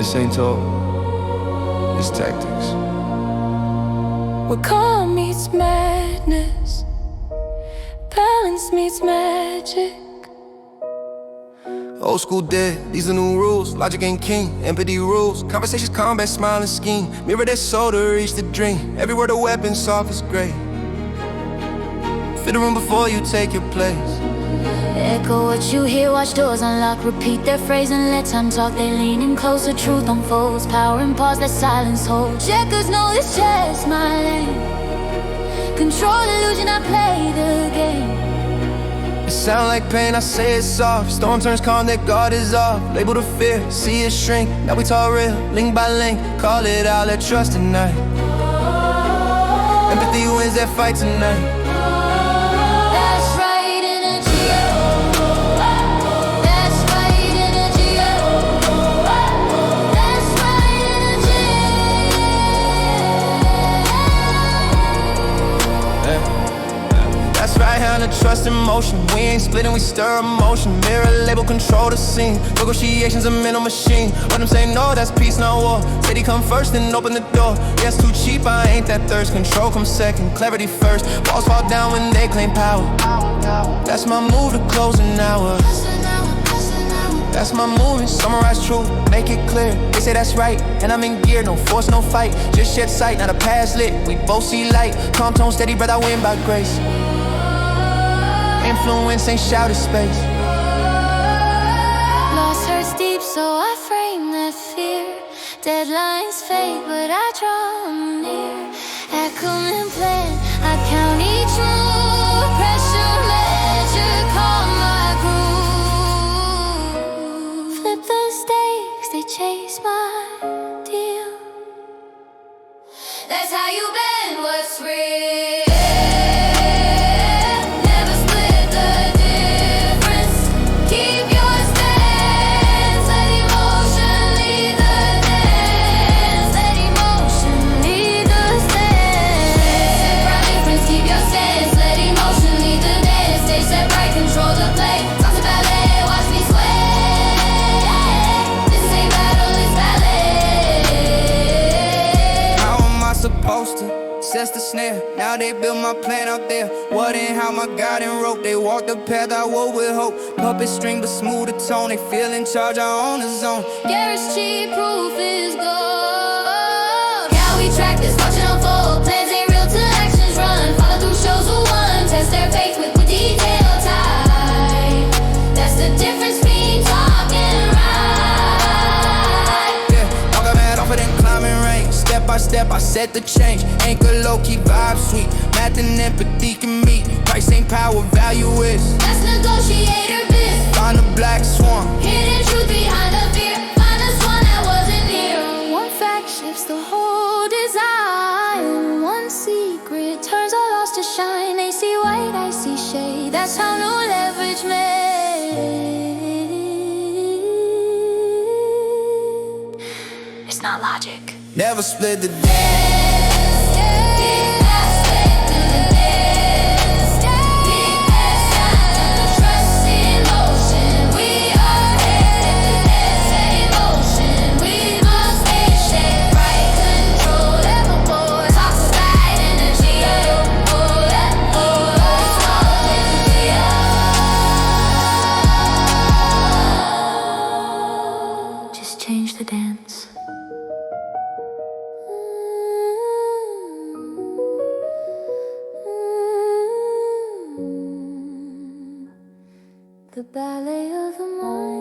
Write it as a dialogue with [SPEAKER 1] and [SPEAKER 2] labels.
[SPEAKER 1] This ain't talk, it's tactics.
[SPEAKER 2] Where calm meets madness, balance meets magic.
[SPEAKER 1] Old school dead, these are new rules. Logic ain't king, empathy rules. Conversations combat, smile and scheme. Mirror their soul to reach the dream. Every word a weapon, soft is great. Fit the room before you take your place.
[SPEAKER 3] Echo what you hear, watch doors unlock. Repeat their phrase and let time talk. They lean in closer, truth unfolds. Power and pause, that silence holds. Checkers know this chess, my lane. Control illusion, I play the game.
[SPEAKER 1] It sound like pain, I say it soft. Storm turns calm, that guard is off. Label the fear, see it shrink. Now we talk real, link by link. Call it out, let trust ignite. Empathy wins that fight tonight. The trust in motion, we ain't splitting, we stir emotion. Mirror label, control the scene. Negotiations, a mental machine. When them say no, that's peace, not war. Said he come first, then open the door. Yeah, it's too cheap, I ain't that thirst. Control comes second, clarity first. Walls fall down when they claim power. That's my move to close an hour. That's my movement, summarize truth, make it clear. They say that's right, and I'm in gear. No force, no fight, just shed sight, not a pass lit. We both see light, calm tone, steady breath, I win by grace. Influence ain't shouted space.
[SPEAKER 3] Loss hurts deep, so I frame that fear. Deadlines fade, but I draw them near. Acumen plan, I count each move. Pressure measure, call my groove. Flip the stakes, they chase my deal. That's how you bend what's real.
[SPEAKER 4] Sets the snare, now they build my plan out there. What and how my guiding rope. They walk the path I walk with hope. Puppet string but smooth the tone. They feel in charge, I own the zone.
[SPEAKER 3] Garrett's cheap proof is gold. Yeah, we track this, watch it unfold. Plans ain't real till actions run. Follow through shows who won. Test their faith with detail tight. That's the difference between talk and right.
[SPEAKER 4] Yeah, walk a man off of them climbing range. Step by step, I set the change. Anchor low, keep vibe sweet. Math and empathy can meet. Price ain't power, value is.
[SPEAKER 3] That's negotiator biz.
[SPEAKER 4] Find a black swan.
[SPEAKER 3] Hidden truth behind the fear. Find a swan that wasn't near. One fact shifts the whole design. One secret turns our loss to shine. They see white, I see shade. That's how no leverage made. It's not logic.
[SPEAKER 4] Never split the dance.
[SPEAKER 3] Just change the dance. The ballet of the mind.